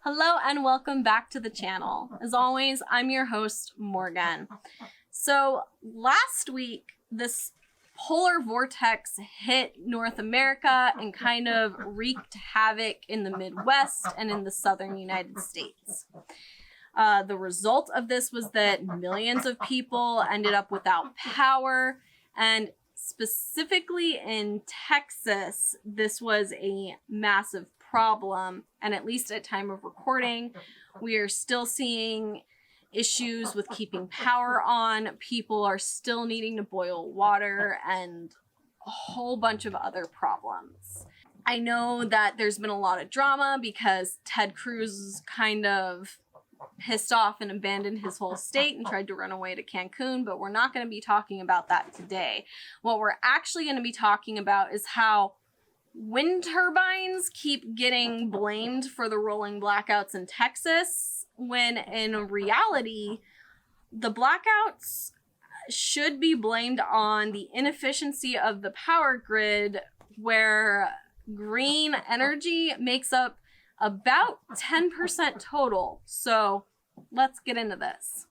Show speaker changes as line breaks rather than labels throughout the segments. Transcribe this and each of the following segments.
Hello and welcome back to the channel. As always, I'm your host, Morgan. So last week, this polar vortex hit North America and kind of wreaked havoc in the Midwest and in the southern United States. The result of this was that millions of people ended up without power, and specifically in Texas, this was a massive problem, and at least at time of recording, we are still seeing issues with keeping power on. People are still needing to boil water and a whole bunch of other problems. I know that there's been a lot of drama because Ted Cruz kind of pissed off and abandoned his whole state and tried to run away to Cancun, but we're not going to be talking about that today. What we're actually going to be talking about is how wind turbines keep getting blamed for the rolling blackouts in Texas, when in reality, the blackouts should be blamed on the inefficiency of the power grid, where green energy makes up about 10% total. So let's get into this.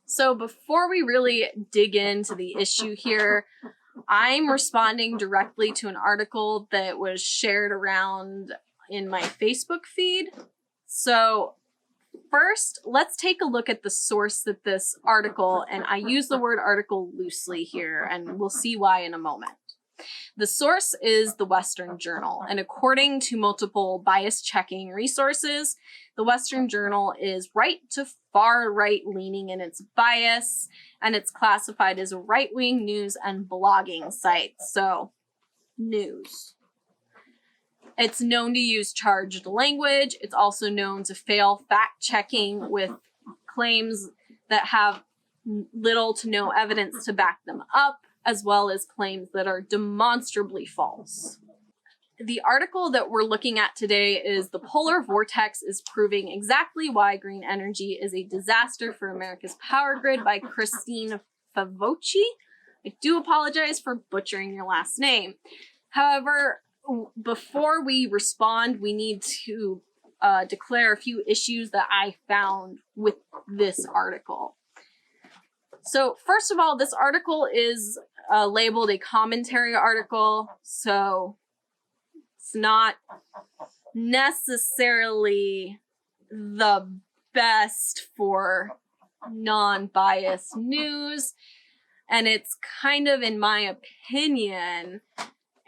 So before we really dig into the issue here, I'm responding directly to an article that was shared around in my Facebook feed. So first, let's take a look at the source that this article, and I use the word article loosely here, and we'll see why in a moment. The source is the Western Journal, and according to multiple bias checking resources, the Western Journal is right to far right leaning in its bias, and it's classified as a right-wing news and blogging site. So, news. It's known to use charged language. It's also known to fail fact-checking with claims that have little to no evidence to back them up, as well as claims that are demonstrably false. The article that we're looking at today is "The Polar Vortex is Proving Exactly Why Green Energy is a Disaster for America's Power Grid" by Christine Favocci. I do apologize for butchering your last name. However, before we respond, we need to declare a few issues that I found with this article. So first of all, this article is labeled a commentary article, so it's not necessarily the best for non-biased news, and it's kind of, in my opinion,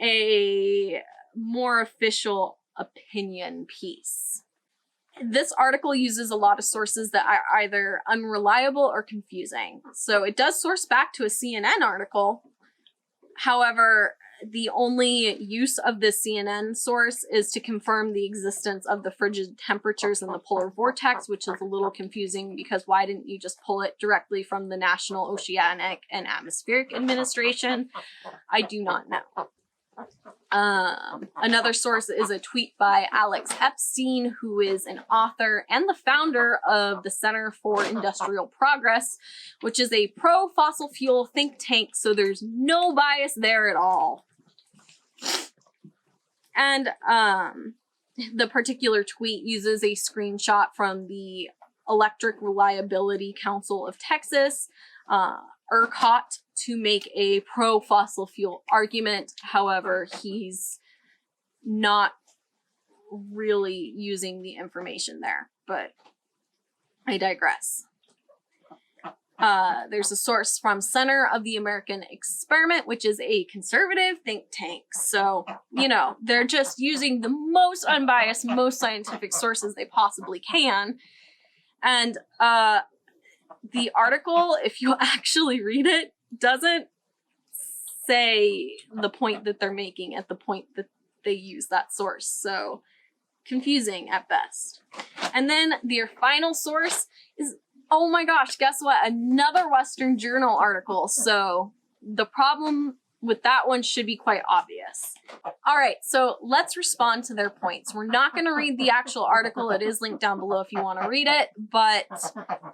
a more official opinion piece. This article uses a lot of sources that are either unreliable or confusing. So it does source back to a CNN article. However, the only use of this CNN source is to confirm the existence of the frigid temperatures in the polar vortex, which is a little confusing because why didn't you just pull it directly from the National Oceanic and Atmospheric Administration? I do not know. Another source is a tweet by Alex Epstein, who is an author and the founder of the Center for Industrial Progress, which is a pro-fossil fuel think tank, so there's no bias there at all. And the particular tweet uses a screenshot from the Electric Reliability Council of Texas, ERCOT, to make a pro-fossil fuel argument. However, he's not really using the information there, but I digress. There's a source from Center of the American Experiment, which is a conservative think tank. So, you know, they're just using the most unbiased, most scientific sources they possibly can. And the article, if you actually read it, doesn't say the point that they're making at the point that they use that source. So confusing at best. And then their final source is, oh my gosh, guess what? Another Western Journal article. So the problem with that one should be quite obvious. All right, so let's respond to their points. We're not going to read the actual article. It is linked down below if you want to read it. But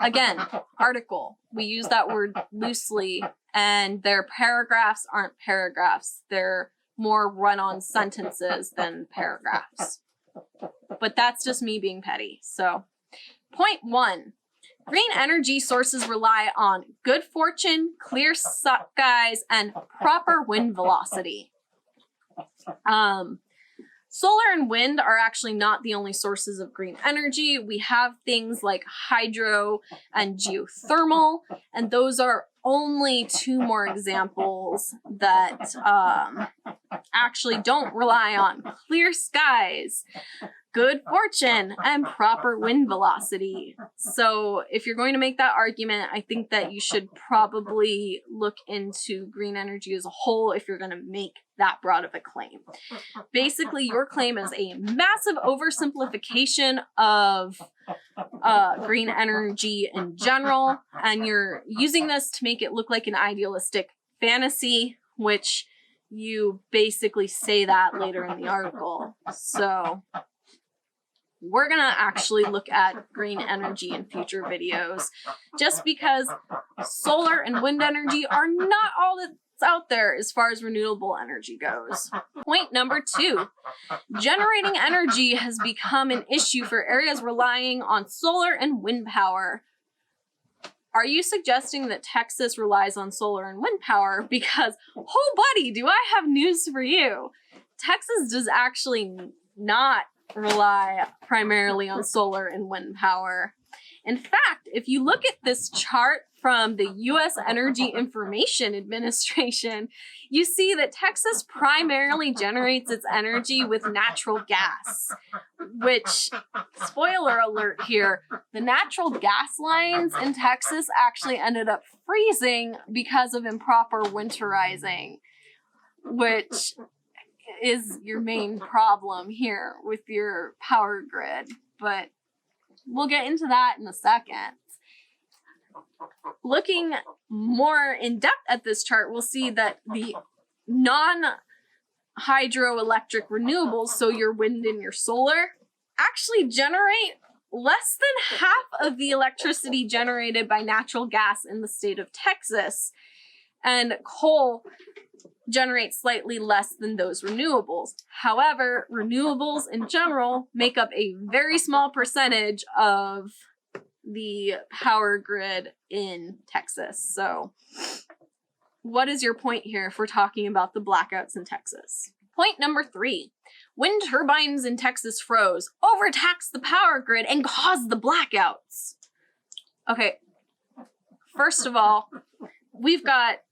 again, article. We use that word loosely, and their paragraphs aren't paragraphs. They're more run-on sentences than paragraphs. But that's just me being petty. So, point 1. Green energy sources rely on good fortune, clear skies, and proper wind velocity. Solar and wind are actually not the only sources of green energy. We have things like hydro and geothermal, and those are only 2 more examples that actually don't rely on clear skies, good fortune, and proper wind velocity. So if you're going to make that argument, I think that you should probably look into green energy as a whole if you're going to make that broad of a claim. Basically, your claim is a massive oversimplification of green energy in general, and you're using this to make it look like an idealistic fantasy, which you basically say that later in the article. So we're gonna actually look at green energy in future videos, just because solar and wind energy are not all that's out there as far as renewable energy goes. Point number 2, generating energy has become an issue for areas relying on solar and wind power. Are you suggesting that Texas relies on solar and wind power? Because, oh buddy, do I have news for you. Texas does actually not rely primarily on solar and wind power. In fact, if you look at this chart from the U.S. Energy Information Administration, you see that Texas primarily generates its energy with natural gas, which, spoiler alert here, the natural gas lines in Texas actually ended up freezing because of improper winterizing, which is your main problem here with your power grid. But we'll get into that in a second. Looking more in depth at this chart, we'll see that the non-hydroelectric renewables, so your wind and your solar, actually generate less than half of the electricity generated by natural gas in the state of Texas. And coal generates slightly less than those renewables. However, renewables in general make up a very small percentage of the power grid in Texas. So what is your point here if we're talking about the blackouts in Texas? Point number 3, wind turbines in Texas froze, overtaxed the power grid, and caused the blackouts. Okay, first of all, we've got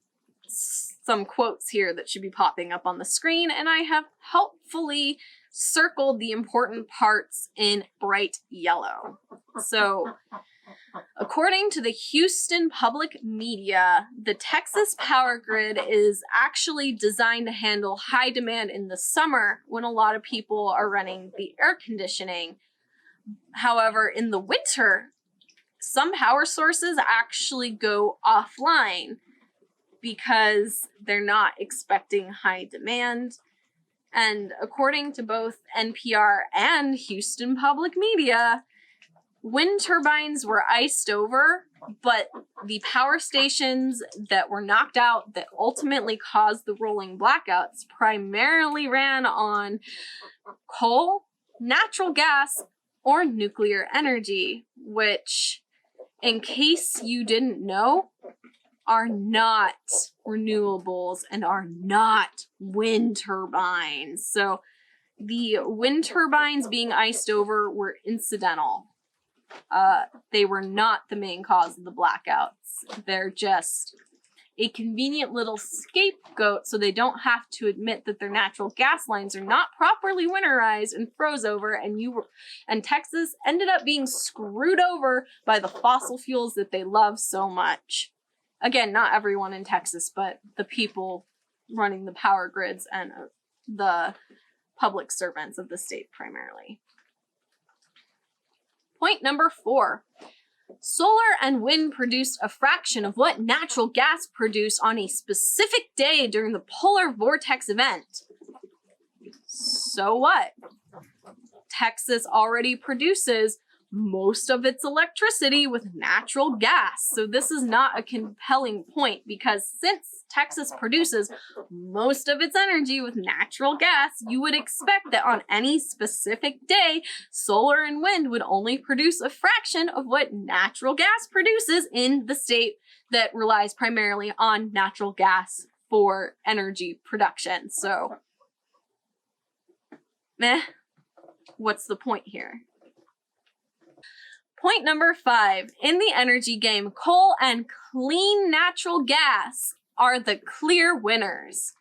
some quotes here that should be popping up on the screen, and I have helpfully circled the important parts in bright yellow. So, according to the Houston Public Media, the Texas power grid is actually designed to handle high demand in the summer when a lot of people are running the air conditioning. However, in the winter, some power sources actually go offline because they're not expecting high demand. And according to both NPR and Houston Public Media, wind turbines were iced over, but the power stations that were knocked out that ultimately caused the rolling blackouts primarily ran on coal, natural gas, or nuclear energy, which, in case you didn't know, are not renewables and are not wind turbines. So the wind turbines being iced over were incidental. They were not the main cause of the blackouts. They're just a convenient little scapegoat so they don't have to admit that their natural gas lines are not properly winterized and froze over, and Texas ended up being screwed over by the fossil fuels that they love so much. Again, not everyone in Texas, but the people running the power grids and the public servants of the state primarily. Point number 4. Solar and wind produced a fraction of what natural gas produced on a specific day during the polar vortex event. So what? Texas already produces most of its electricity with natural gas. So this is not a compelling point, because since Texas produces most of its energy with natural gas, you would expect that on any specific day, solar and wind would only produce a fraction of what natural gas produces in the state that relies primarily on natural gas for energy production. So, what's the point here? Point number 5, in the energy game, coal and clean natural gas are the clear winners.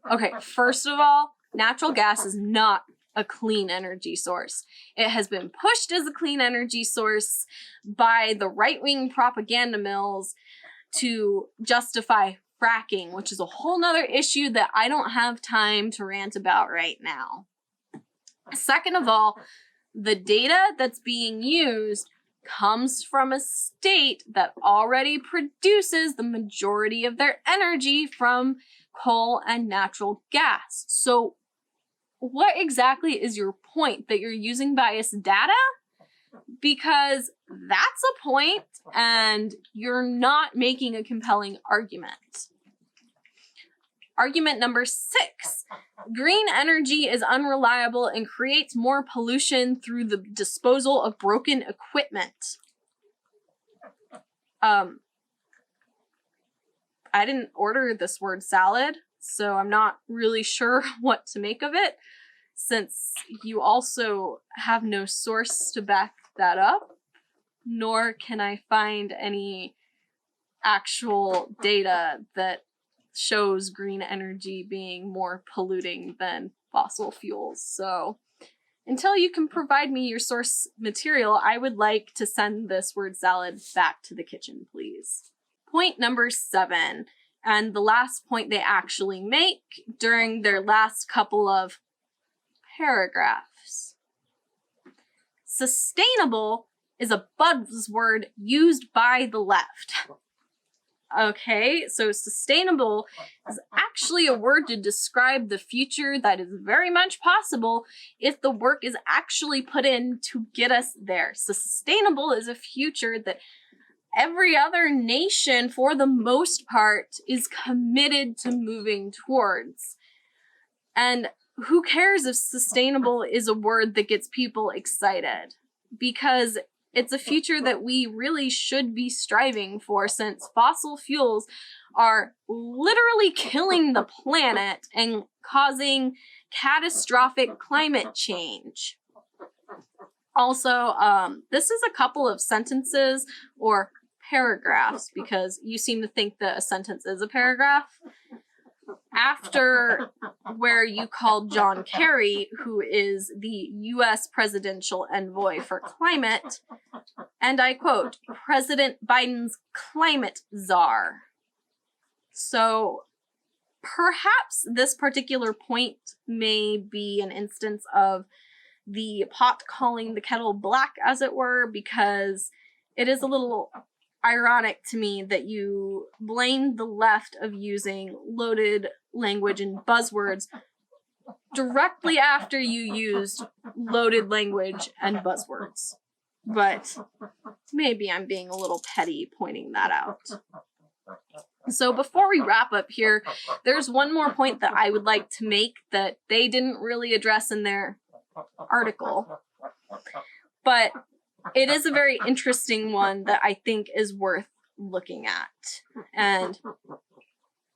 Okay, first of all, natural gas is not a clean energy source. It has been pushed as a clean energy source by the right-wing propaganda mills to justify fracking, which is a whole nother issue that I don't have time to rant about right now. Second of all, the data that's being used comes from a state that already produces the majority of their energy from coal and natural gas. So what exactly is your point? That you're using biased data? Because that's a point, and you're not making a compelling argument. Argument number 6, green energy is unreliable and creates more pollution through the disposal of broken equipment. I didn't order this word salad, so I'm not really sure what to make of it, since you also have no source to back that up, nor can I find any actual data that shows green energy being more polluting than fossil fuels. So until you can provide me your source material, I would like to send this word salad back to the kitchen, please. Point number 7, and the last point they actually make during their last couple of paragraphs. Sustainable is a buzzword used by the left. Okay, so sustainable is actually a word to describe the future that is very much possible if the work is actually put in to get us there. Sustainable is a future that every other nation, for the most part, is committed to moving towards. And who cares if sustainable is a word that gets people excited? Because it's a future that we really should be striving for, since fossil fuels are literally killing the planet and causing catastrophic climate change. Also, this is a couple of sentences or paragraphs, because you seem to think that a sentence is a paragraph. After where you called John Kerry, who is the U.S. presidential envoy for climate, and I quote, President Biden's climate czar. So perhaps this particular point may be an instance of the pot calling the kettle black, as it were, because it is a little ironic to me that you blame the left of using loaded language and buzzwords directly after you used loaded language and buzzwords. But maybe I'm being a little petty pointing that out. So before we wrap up here, there's one more point that I would like to make that they didn't really address in their article. But it is a very interesting one that I think is worth looking at. And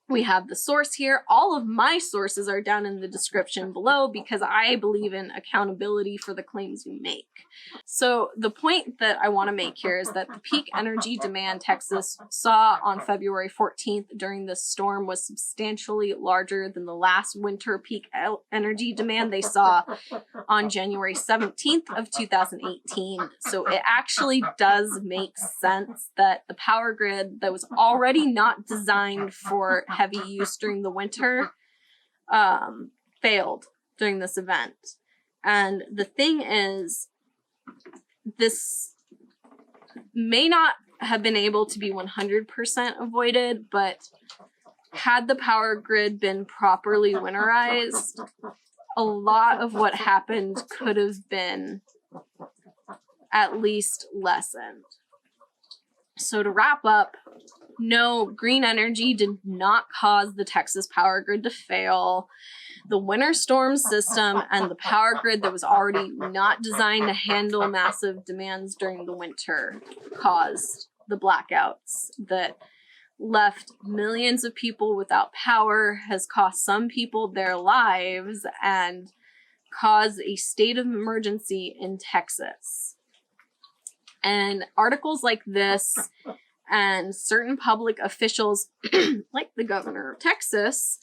we have the source here. All of my sources are down in the description below because I believe in accountability for the claims we make. So the point that I want to make here is that the peak energy demand Texas saw on February 14th during this storm was substantially larger than the last winter peak energy demand they saw on January 17th of 2018. So it actually does make sense that the power grid that was already not designed for heavy use during the winter failed during this event. And the thing is, this may not have been able to be 100% avoided, but had the power grid been properly winterized, a lot of what happened could have been at least lessened. So to wrap up, no, green energy did not cause the Texas power grid to fail. The winter storm system and the power grid that was already not designed to handle massive demands during the winter caused the blackouts that left millions of people without power, has cost some people their lives, and caused a state of emergency in Texas. And articles like this and certain public officials, like the governor of Texas,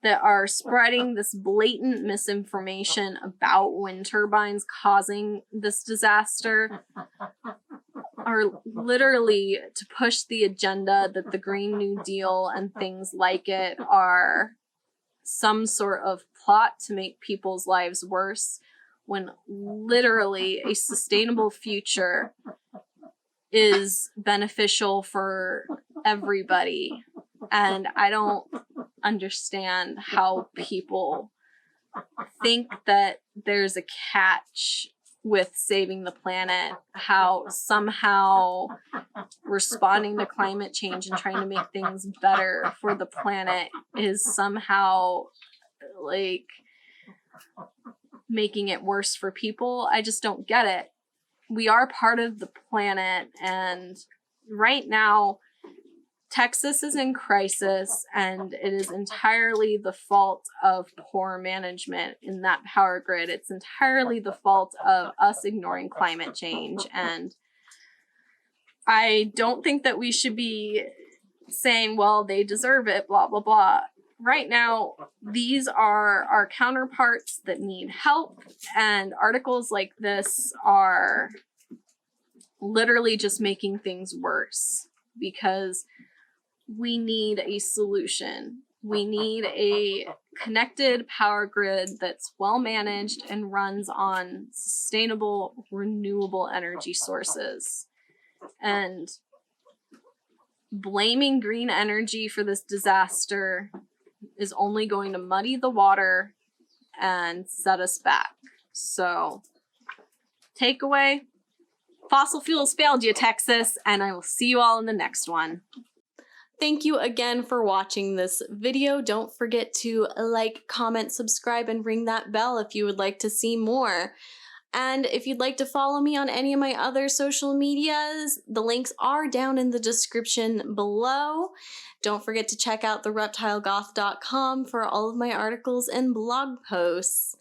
that are spreading this blatant misinformation about wind turbines causing this disaster are literally to push the agenda that the Green New Deal and things like it are some sort of plot to make people's lives worse, when literally a sustainable future is beneficial for everybody. And I don't understand how people think that there's a catch with saving the planet, how somehow responding to climate change and trying to make things better for the planet is somehow like making it worse for people. I just don't get it. We are part of the planet, and right now Texas is in crisis, and it is entirely the fault of poor management in that power grid. It's entirely the fault of us ignoring climate change, and I don't think that we should be saying, well, they deserve it, blah, blah, blah. Right now, these are our counterparts that need help, and articles like this are literally just making things worse, because we need a solution. We need a connected power grid that's well managed and runs on sustainable, renewable energy sources. And blaming green energy for this disaster is only going to muddy the water and set us back. So, takeaway, fossil fuels failed you, Texas, and I will see you all in the next one. Thank you again for watching this video. Don't forget to like, comment, subscribe, and ring that bell if you would like to see more. And if you'd like to follow me on any of my other social medias, the links are down in the description below. Don't forget to check out thereptilegoth.com for all of my articles and blog posts.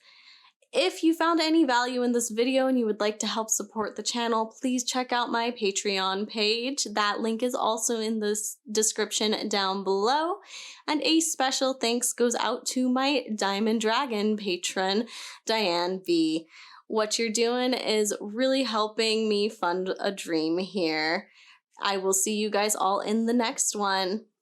If you found any value in this video and you would like to help support the channel, please check out my Patreon page. That link is also in the description down below. And a special thanks goes out to my Diamond Dragon patron, Diane V. What you're doing is really helping me fund a dream here. I will see you guys all in the next one.